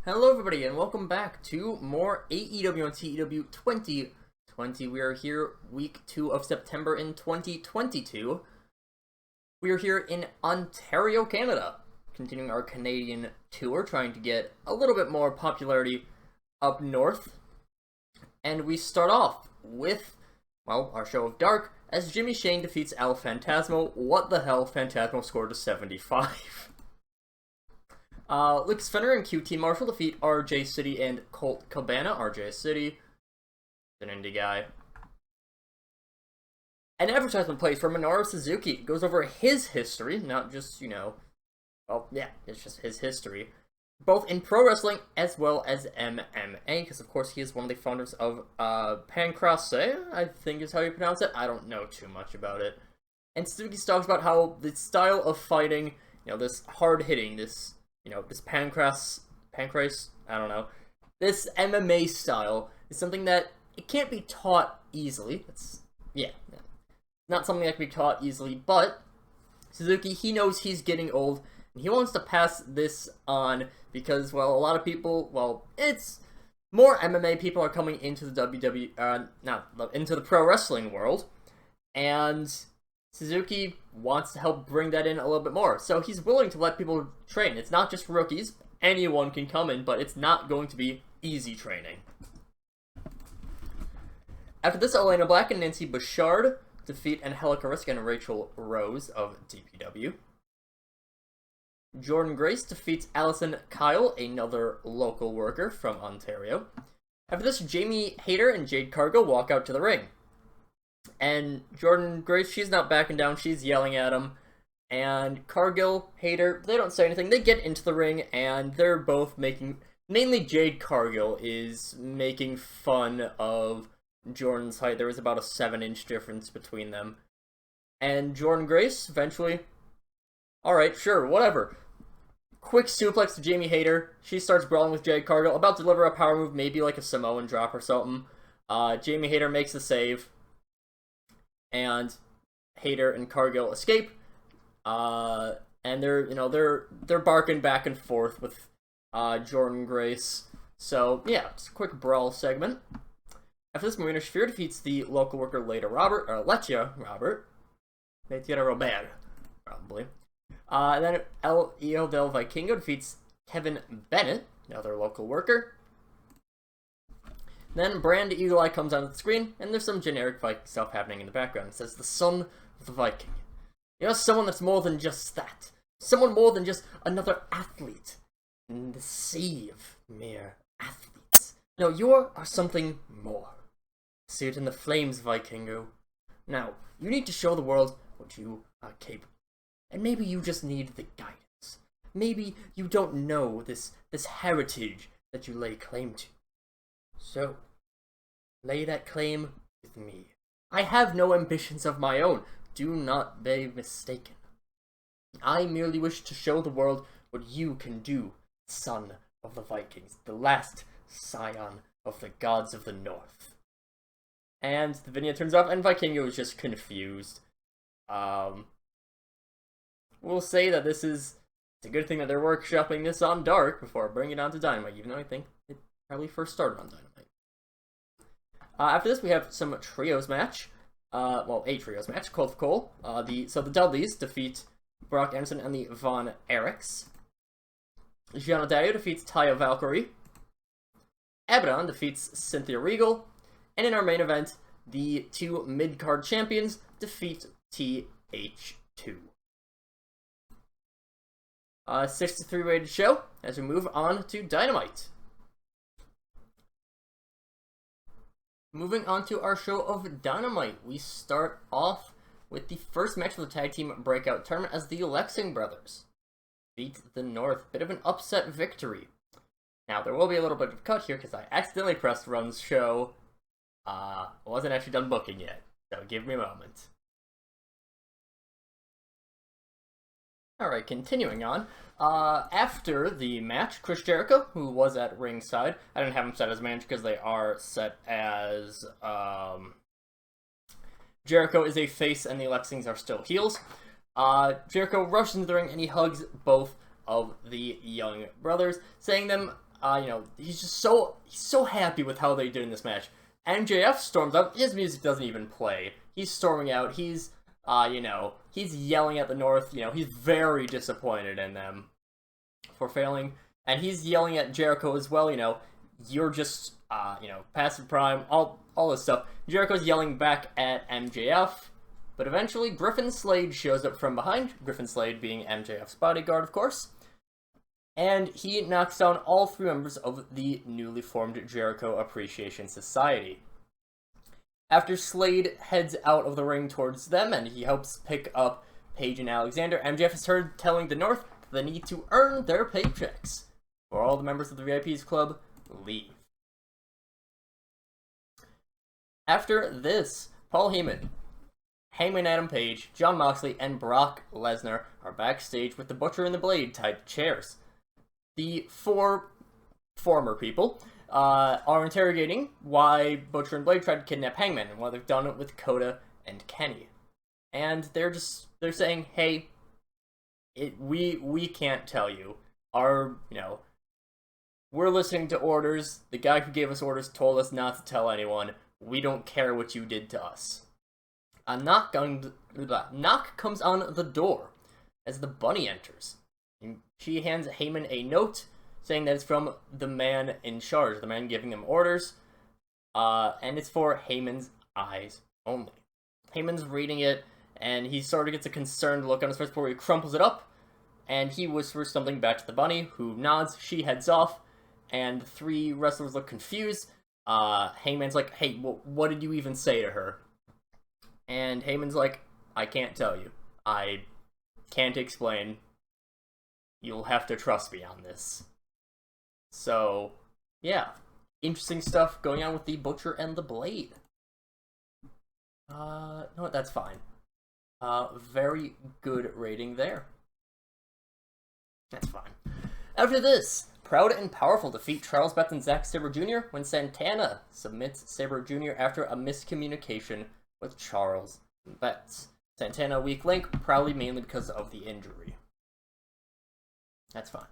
Hello everybody and welcome back to more AEW on TEW 2020. We are here week 2 of September in 2022. We are here in Ontario, Canada, continuing our Canadian tour, trying to get a little bit more popularity up north. And we start off with, well, our show of Dark, as Jimmy Shane defeats El Phantasmo. What the hell, Phantasmo scored a 75. Lucas Fenner and QT Marshall defeat RJ City and Colt Cabana. RJ City, an indie guy. An advertisement plays for Minoru Suzuki. It goes over his history, not just, well, yeah, it's just his history. Both in pro wrestling as well as MMA, because of course he is one of the founders of Pancrase, I think is how you pronounce it. I don't know too much about it. And Suzuki talks about how the style of fighting, this hard-hitting, this Pancrase, I don't know. This MMA style is something that it can't be taught easily. Not something that can be taught easily, but Suzuki, he knows he's getting old, and he wants to pass this on because, well, a lot of people, it's more MMA people are coming into the into the pro wrestling world, and Suzuki wants to help bring that in a little bit more. So he's willing to let people train. It's not just rookies. Anyone can come in, but it's not going to be easy training. After this, Elena Black and Nancy Bouchard defeat Angelica Risk and Rachel Rose of DPW. Jordan Grace defeats Allison Kyle, another local worker from Ontario. After this, Jamie Hayter and Jade Cargill walk out to the ring. And Jordan Grace, she's not backing down, she's yelling at him. And Cargill, Hayter, they don't say anything. They get into the ring, and they're both mainly Jade Cargill is making fun of Jordan's height. There was about a 7-inch difference between them. And Jordan Grace, eventually, alright, sure, whatever. Quick suplex to Jamie Hayter. She starts brawling with Jade Cargill, about to deliver a power move, maybe like a Samoan drop or something. Jamie Hayter makes the save. And Hayter and Cargill escape, and they're barking back and forth with Jordan Grace. So yeah, it's a quick brawl segment. After this, Marina Shafir defeats the local worker Letia Robert, probably. And then El Hijo del Vikingo defeats Kevin Bennett, another local worker. Then Brand Eagle Eye comes onto the screen, and there's some generic Viking stuff happening in the background. It says, the son of the Viking. You're someone that's more than just that. Someone more than just another athlete in the sea of mere athletes. No, you are something more. See it in the flames, Vikingo. Now, you need to show the world what you are capable. And maybe you just need the guidance. Maybe you don't know this heritage that you lay claim to. So, lay that claim with me. I have no ambitions of my own. Do not be mistaken. I merely wish to show the world what you can do, son of the Vikings, the last scion of the gods of the north. And the vignette turns off, and Vikingo is just confused. We'll say that it's a good thing that they're workshopping this on Dark before bringing it on to Dynamite, even though I think it probably first started on Dynamite. After this, we have some trios match. A trios match. Colt for Cole. So the Dudleys defeat Brock Anderson and the Von Erichs. Gianna Dario defeats Taya Valkyrie. Abaddon defeats Cynthia Regal. And in our main event, the two mid-card champions defeat TH2. 6-3 rated show as we move on to Dynamite. Moving on to our show of Dynamite, we start off with the first match of the Tag Team Breakout Tournament as the Lexing Brothers beat the North. Bit of an upset victory. Now, there will be a little bit of a cut here because I accidentally pressed Run's show. I wasn't actually done booking yet, so give me a moment. Alright, continuing on. After the match, Chris Jericho, who was at ringside, I didn't have him set as manager because they are set as, Jericho is a face and the Lexings are still heels. Jericho rushes into the ring and he hugs both of the young brothers, saying them he's so happy with how they did in this match. MJF storms out. His music doesn't even play. He's storming out. He's he's yelling at the North. He's very disappointed in them for failing. And he's yelling at Jericho as well, you're just, passive prime, all this stuff. Jericho's yelling back at MJF, but eventually Griffin Slade shows up from behind, Griffin Slade being MJF's bodyguard, of course, and he knocks down all 3 members of the newly formed Jericho Appreciation Society. After Slade heads out of the ring towards them, and he helps pick up Paige and Alexander, MJF is heard telling the North that they need to earn their paychecks, or all the members of the VIPs Club leave. After this, Paul Heyman, Hangman Adam Page, Jon Moxley, and Brock Lesnar are backstage with the Butcher and the Blade tied to chairs. The 4 former people are interrogating why Butcher and Blade tried to kidnap Hangman and why they've done it with Coda and Kenny. And they're saying, hey, we can't tell you. We're listening to orders. The guy who gave us orders told us not to tell anyone. We don't care what you did to us. A knock comes on the door as the Bunny enters. And she hands Heyman a note saying that it's from the man in charge, the man giving them orders, and it's for Heyman's eyes only. Heyman's reading it, and he sort of gets a concerned look on his face before he crumples it up, and he whispers something back to the Bunny, who nods. She heads off, and 3 wrestlers look confused. Heyman's like, hey, what did you even say to her? And Heyman's like, I can't tell you. I can't explain. You'll have to trust me on this. So, yeah. Interesting stuff going on with the Butcher and the Blade. No, that's fine. Very good rating there. That's fine. After this, Proud and Powerful defeat Charles Betts and Zack Sabre Jr. when Santana submits Sabre Jr. after a miscommunication with Charles Betts. Santana weak link, probably mainly because of the injury. That's fine.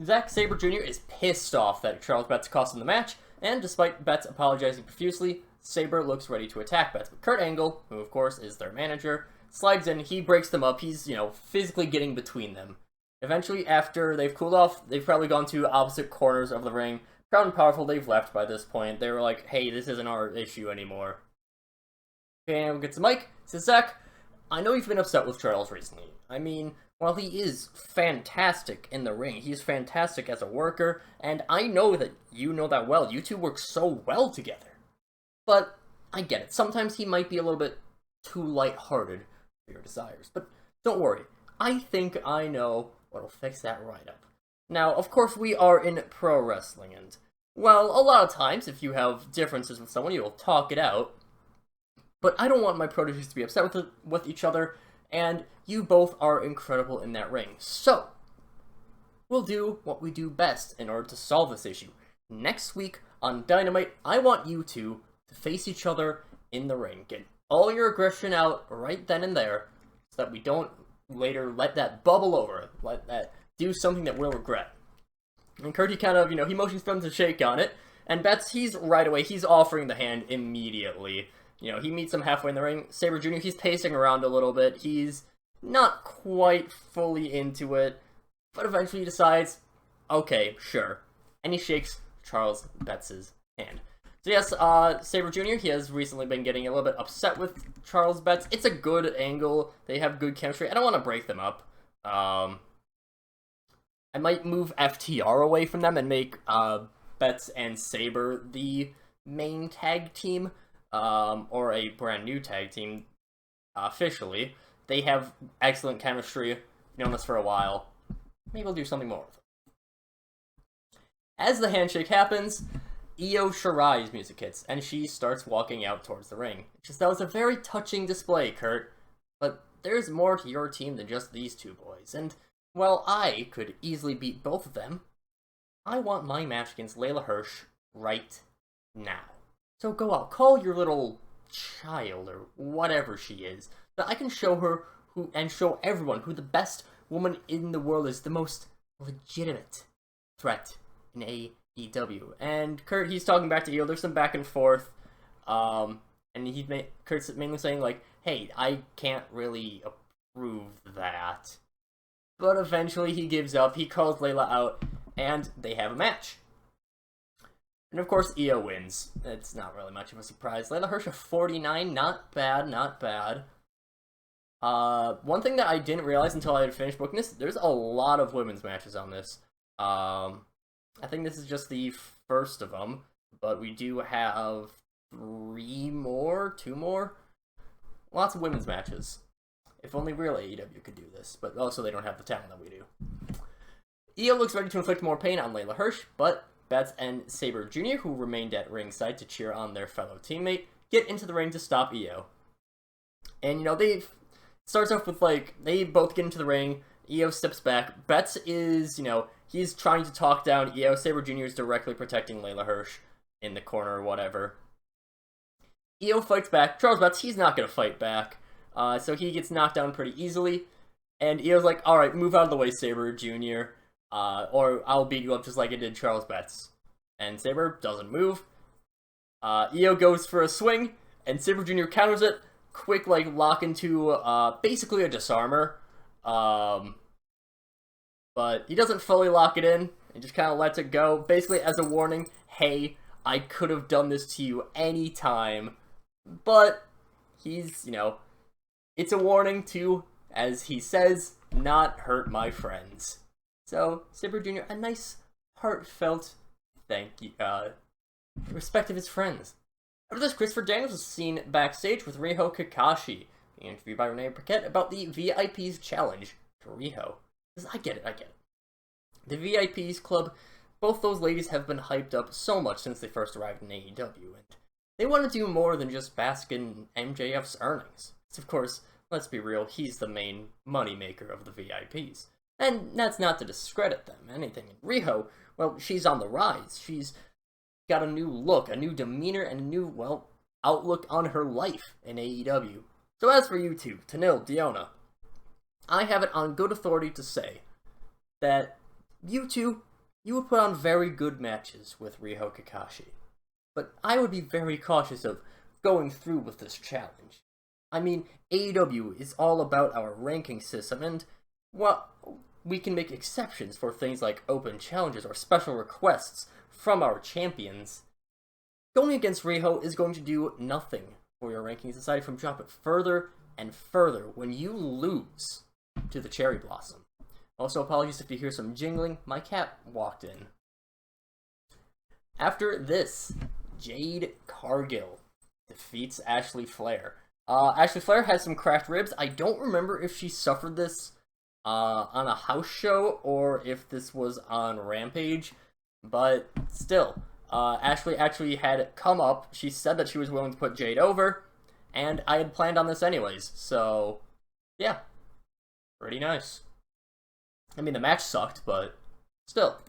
Zack Sabre Jr. is pissed off that Charles Betts cost him the match, and despite Betts apologizing profusely, Sabre looks ready to attack Betts. But Kurt Angle, who of course is their manager, slides in, he breaks them up, he's, physically getting between them. Eventually, after they've cooled off, they've probably gone to opposite corners of the ring. Proud and Powerful, they've left by this point. They were like, hey, this isn't our issue anymore. Angle gets the mic, says, Zack, I know you've been upset with Charles recently. I mean, while he is fantastic in the ring, he's fantastic as a worker, and I know that you know that well. You two work so well together. But I get it. Sometimes he might be a little bit too lighthearted for your desires. But don't worry. I think I know what'll fix that right up. Now, of course, we are in pro wrestling, and, well, a lot of times, if you have differences with someone, you'll talk it out. But I don't want my proteges to be upset with each other, and you both are incredible in that ring. So, we'll do what we do best in order to solve this issue. Next week on Dynamite, I want you two to face each other in the ring. Get all your aggression out right then and there, so that we don't later let that bubble over, let that do something that we'll regret. And Curdy kind of, he motions for them to shake on it, and Betts, he's right away, he's offering the hand immediately. He meets him halfway in the ring. Sabre Jr., he's pacing around a little bit, he's not quite fully into it, but eventually he decides, okay, sure. And he shakes Charles Betts' hand. So yes, Sabre Jr., he has recently been getting a little bit upset with Charles Betts. It's a good angle. They have good chemistry. I don't want to break them up. I might move FTR away from them and make Betts and Sabre the main tag team, or a brand new tag team officially. They have excellent chemistry. Known this for a while. Maybe we'll do something more with them. As the handshake happens, Io Shirai's music hits, and she starts walking out towards the ring. That was a very touching display, Kurt. But there's more to your team than just these two boys, and while I could easily beat both of them, I want my match against Layla Hirsch right now. So go out, call your little child, or whatever she is, that I can show her and show everyone who the best woman in the world is, the most legitimate threat in AEW. And Kurt, he's talking back to Io. There's some back and forth. And Kurt's mainly saying, like, hey, I can't really approve that. But eventually he gives up. He calls Layla out, and they have a match. And of course, Io wins. It's not really much of a surprise. Layla Hirsch, 49, not bad, not bad. One thing that I didn't realize until I had finished booking this, there's a lot of women's matches on this. I think this is just the first of them, but we do have 2 more. Lots of women's matches. If only real AEW could do this, but also they don't have the talent that we do. Io looks ready to inflict more pain on Layla Hirsch, but Betts and Sabre Jr., who remained at ringside to cheer on their fellow teammate, get into the ring to stop Io. And, they starts off with, they both get into the ring. Io steps back. Betts is, he's trying to talk down Io. Sabre Jr. is directly protecting Layla Hirsch in the corner or whatever. Io fights back. Charles Betts, he's not going to fight back. So he gets knocked down pretty easily. And Io's like, alright, move out of the way, Sabre Jr., or I'll beat you up just like I did Charles Betts. And Sabre doesn't move. Io goes for a swing, and Sabre Jr. counters it. Quick, lock into, basically a disarmer. But he doesn't fully lock it in, and just kind of lets it go. Basically as a warning, hey, I could have done this to you anytime. But he's, it's a warning to, as he says, not hurt my friends. So, Sabre Jr., a nice, heartfelt thank you, respect of his friends. After this, Christopher Daniels was seen backstage with Riho Kakashi, being interviewed by Renee Paquette about the VIP's challenge to Riho. I get it. The VIP's club, both those ladies have been hyped up so much since they first arrived in AEW, and they want to do more than just bask in MJF's earnings. So, of course, let's be real, he's the main moneymaker of the VIPs. And that's not to discredit them, anything. And Riho, well, she's on the rise. She's got a new look, a new demeanor, and a new, outlook on her life in AEW. So as for you two, Tanil, Diona, I have it on good authority to say that you two, you would put on very good matches with Riho Kakashi. But I would be very cautious of going through with this challenge. I mean, AEW is all about our ranking system, and, we can make exceptions for things like open challenges or special requests from our champions. Going against Riho is going to do nothing for your rankings aside from drop it further and further when you lose to the Cherry Blossom. Also, apologies if you hear some jingling. My cat walked in. After this, Jade Cargill defeats Ashley Flair. Ashley Flair has some cracked ribs. I don't remember if she suffered this on a house show or if this was on Rampage, but still, Ashley actually had it come up. She said that she was willing to put Jade over, and I had planned on this anyways, so yeah, pretty nice. I mean, the match sucked, but still.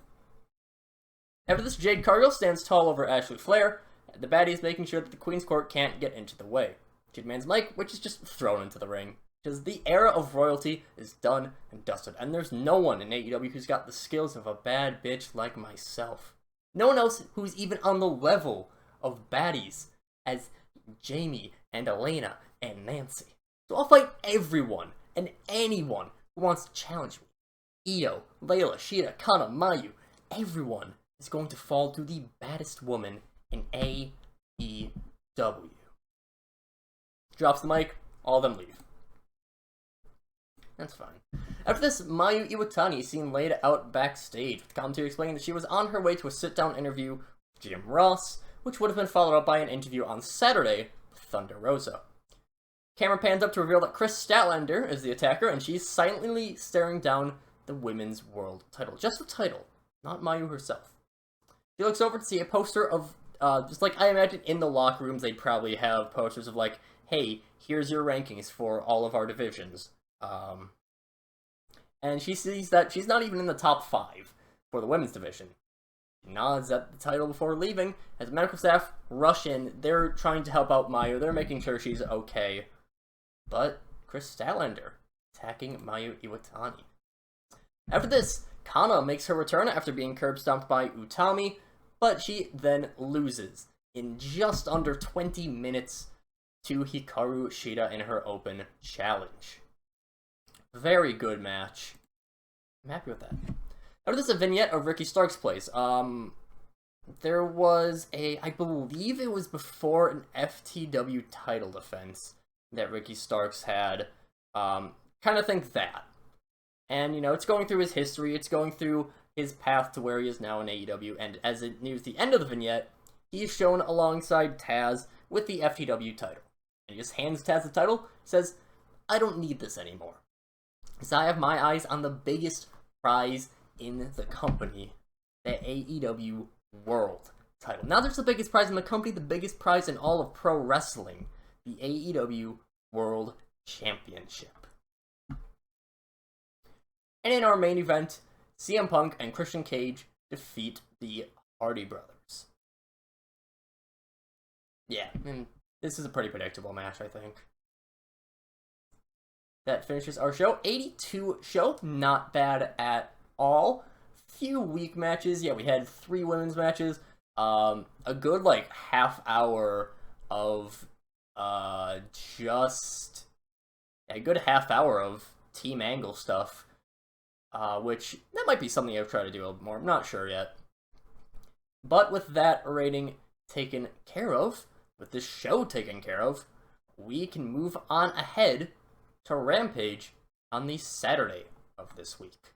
After this, Jade Cargill stands tall over Ashley Flair. The baddie is making sure that the Queen's Court can't get into the way. She demands Mike, which is just thrown into the ring. Because the era of royalty is done and dusted, and there's no one in AEW who's got the skills of a bad bitch like myself. No one else who's even on the level of baddies as Jamie and Elena and Nancy. So I'll fight everyone and anyone who wants to challenge me. Io, Layla, Shida, Kana, Mayu, everyone is going to fall to the baddest woman in AEW. Drops the mic, all of them leave. That's fine. After this, Mayu Iwatani is seen laid out backstage, with commentary explaining that she was on her way to a sit-down interview with Jim Ross, which would have been followed up by an interview on Saturday with Thunder Rosa. Camera pans up to reveal that Chris Statlander is the attacker, and she's silently staring down the Women's World title. Just the title, not Mayu herself. She looks over to see a poster of, just like I imagine in the locker rooms they'd probably have posters of like, hey, here's your rankings for all of our divisions. And she sees that she's not even in the top 5 for the women's division. She nods at the title before leaving, as medical staff rush in. They're trying to help out Mayu, they're making sure she's okay. But Chris Statlander attacking Mayu Iwatani. After this, Kana makes her return after being curb stomped by Utami, but she then loses in just under 20 minutes to Hikaru Shida in her open challenge. Very good match. I'm happy with that. After this, a vignette of Ricky Stark's place. There was I believe it was before an FTW title defense that Ricky Starks had. Kind of think that. And, it's going through his history, it's going through his path to where he is now in AEW, and as it nears the end of the vignette, he is shown alongside Taz with the FTW title. And he just hands Taz the title, says, I don't need this anymore. Because I have my eyes on the biggest prize in the company, the AEW World title. Now there's the biggest prize in the company, the biggest prize in all of pro wrestling, the AEW World Championship. And in our main event, CM Punk and Christian Cage defeat the Hardy Brothers. Yeah, and this is a pretty predictable match, I think. That finishes our show. 82 show, not bad at all. Few weak matches. Yeah, we had 3 women's matches. A good, half hour of, a good half hour of Team Angle stuff. Which, that might be something I've tried to do a little more. I'm not sure yet. But with that rating taken care of, with this show taken care of, we can move on ahead to Rampage on the Saturday of this week.